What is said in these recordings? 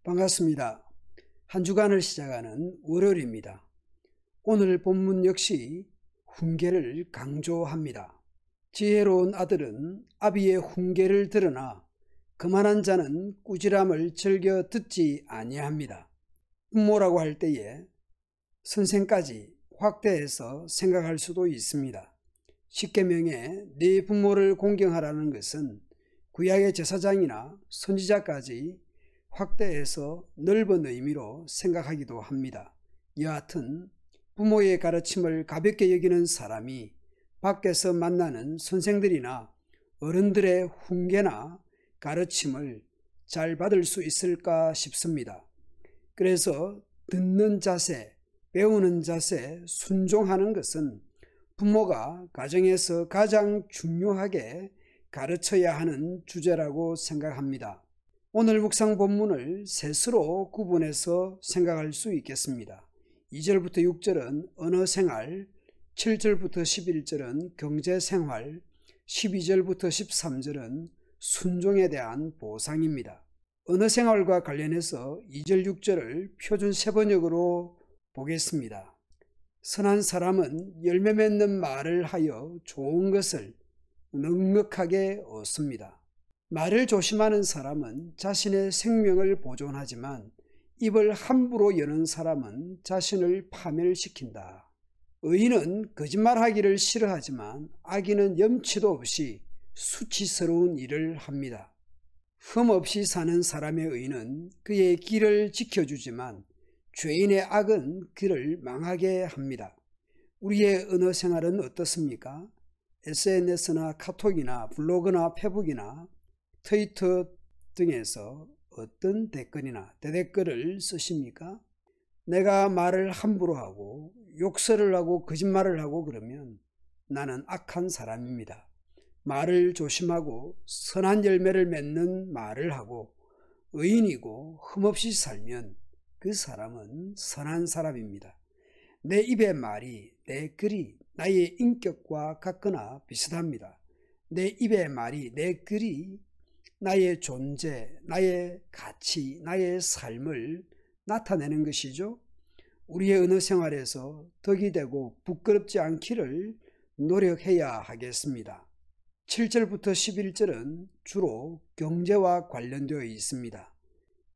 반갑습니다. 한 주간을 시작하는 월요일입니다. 오늘 본문 역시 훈계를 강조합니다. 지혜로운 아들은 아비의 훈계를 들으나 거만한 자는 꾸지람을 즐겨 듣지 아니합니다. 부모라고 할 때에 선생까지 확대해서 생각할 수도 있습니다. 십계명에 네 부모를 공경하라는 것은 구약의 제사장이나 선지자까지 확대해서 넓은 의미로 생각하기도 합니다. 여하튼 부모의 가르침을 가볍게 여기는 사람이 밖에서 만나는 선생들이나 어른들의 훈계나 가르침을 잘 받을 수 있을까 싶습니다. 그래서 듣는 자세, 배우는 자세, 순종하는 것은 부모가 가정에서 가장 중요하게 가르쳐야 하는 주제라고 생각합니다. 오늘 묵상 본문을 셋으로 구분해서 생각할 수 있겠습니다. 2절부터 6절은 언어생활, 7절부터 11절은 경제생활, 12절부터 13절은 순종에 대한 보상입니다. 언어생활과 관련해서 2절, 6절을 표준 세번역으로 보겠습니다. 선한 사람은 열매 맺는 말을 하여 좋은 것을 넉넉하게 얻습니다. 말을 조심하는 사람은 자신의 생명을 보존하지만 입을 함부로 여는 사람은 자신을 파멸시킨다. 의인은 거짓말하기를 싫어하지만 악인은 염치도 없이 수치스러운 일을 합니다. 흠 없이 사는 사람의 의는 그의 길을 지켜주지만 죄인의 악은 그를 망하게 합니다. 우리의 언어 생활은 어떻습니까? SNS나 카톡이나 블로그나 페북이나 트위터 등에서 어떤 댓글이나 대댓글을 쓰십니까? 내가 말을 함부로 하고 욕설을 하고 거짓말을 하고 그러면 나는 악한 사람입니다. 말을 조심하고 선한 열매를 맺는 말을 하고 의인이고 흠없이 살면 그 사람은 선한 사람입니다. 내 입의 말이, 내 글이 나의 인격과 같거나 비슷합니다. 내 입의 말이, 내 글이 나의 존재, 나의 가치, 나의 삶을 나타내는 것이죠. 우리의 언어 생활에서 덕이 되고 부끄럽지 않기를 노력해야 하겠습니다. 7절부터 11절은 주로 경제와 관련되어 있습니다.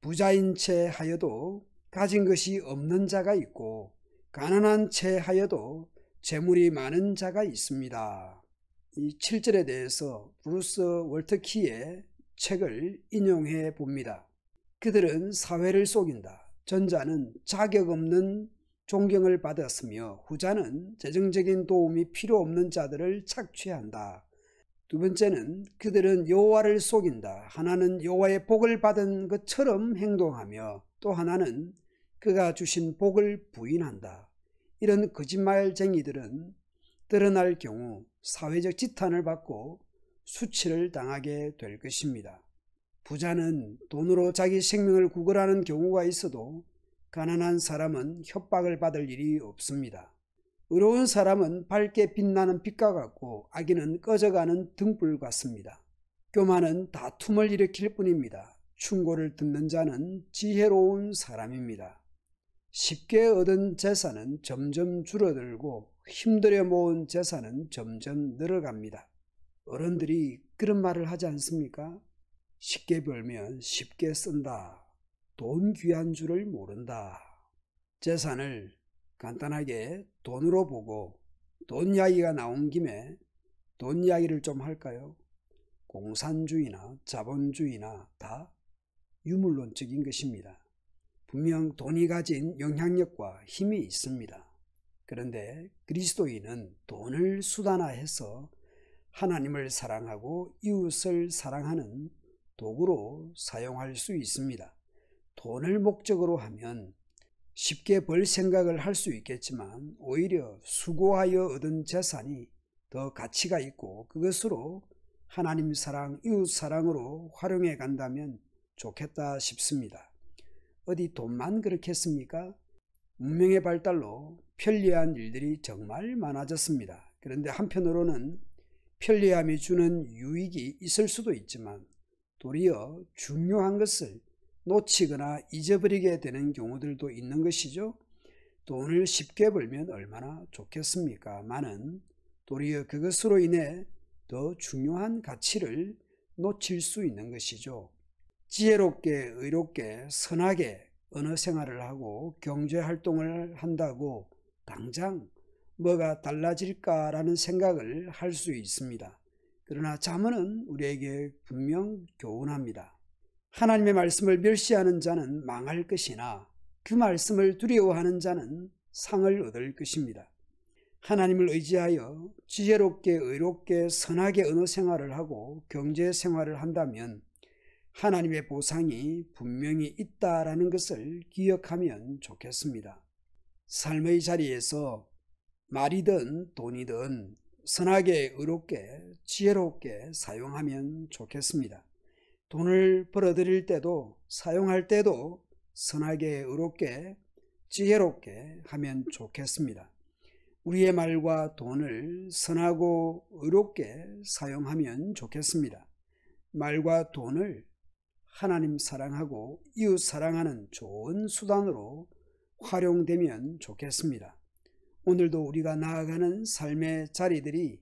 부자인 채 하여도 가진 것이 없는 자가 있고 가난한 채 하여도 재물이 많은 자가 있습니다. 이 7절에 대해서 브루스 월터키의 책을 인용해 봅니다. 그들은 사회를 속인다. 전자는 자격 없는 존경을 받았으며 후자는 재정적인 도움이 필요 없는 자들을 착취한다. 두 번째는 그들은 여호와를 속인다. 하나는 여호와의 복을 받은 것처럼 행동하며 또 하나는 그가 주신 복을 부인한다. 이런 거짓말쟁이들은 드러날 경우 사회적 지탄을 받고 수치를 당하게 될 것입니다. 부자는 돈으로 자기 생명을 구걸하는 경우가 있어도 가난한 사람은 협박을 받을 일이 없습니다. 의로운 사람은 밝게 빛나는 빛과 같고 악인은 꺼져가는 등불 같습니다. 교만은 다툼을 일으킬 뿐입니다. 충고를 듣는 자는 지혜로운 사람입니다. 쉽게 얻은 재산은 점점 줄어들고 힘들여 모은 재산은 점점 늘어갑니다. 어른들이 그런 말을 하지 않습니까? 쉽게 벌면 쉽게 쓴다. 돈 귀한 줄을 모른다. 재산을 간단하게 돈으로 보고 돈 이야기가 나온 김에 돈 이야기를 좀 할까요? 공산주의나 자본주의나 다 유물론적인 것입니다. 분명 돈이 가진 영향력과 힘이 있습니다. 그런데 그리스도인은 돈을 수단화해서 하나님을 사랑하고 이웃을 사랑하는 도구로 사용할 수 있습니다. 돈을 목적으로 하면 쉽게 벌 생각을 할 수 있겠지만 오히려 수고하여 얻은 재산이 더 가치가 있고 그것으로 하나님 사랑, 이웃 사랑으로 활용해 간다면 좋겠다 싶습니다. 어디 돈만 그렇겠습니까? 문명의 발달로 편리한 일들이 정말 많아졌습니다. 그런데 한편으로는 편리함이 주는 유익이 있을 수도 있지만 도리어 중요한 것을 놓치거나 잊어버리게 되는 경우들도 있는 것이죠. 돈을 쉽게 벌면 얼마나 좋겠습니까? 많은 도리어 그것으로 인해 더 중요한 가치를 놓칠 수 있는 것이죠. 지혜롭게 의롭게 선하게 언어 생활을 하고 경제활동을 한다고 당장 뭐가 달라질까라는 생각을 할 수 있습니다. 그러나 잠언은 우리에게 분명 교훈합니다. 하나님의 말씀을 멸시하는 자는 망할 것이나 그 말씀을 두려워하는 자는 상을 얻을 것입니다. 하나님을 의지하여 지혜롭게 의롭게 선하게 언어 생활을 하고 경제 생활을 한다면 하나님의 보상이 분명히 있다라는 것을 기억하면 좋겠습니다. 삶의 자리에서 말이든 돈이든 선하게 의롭게 지혜롭게 사용하면 좋겠습니다. 돈을 벌어들일 때도 사용할 때도 선하게 의롭게 지혜롭게 하면 좋겠습니다. 우리의 말과 돈을 선하고 의롭게 사용하면 좋겠습니다. 말과 돈을 하나님 사랑하고 이웃 사랑하는 좋은 수단으로 활용되면 좋겠습니다. 오늘도 우리가 나아가는 삶의 자리들이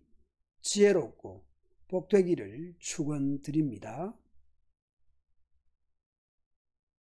지혜롭고 복되기를 축원드립니다.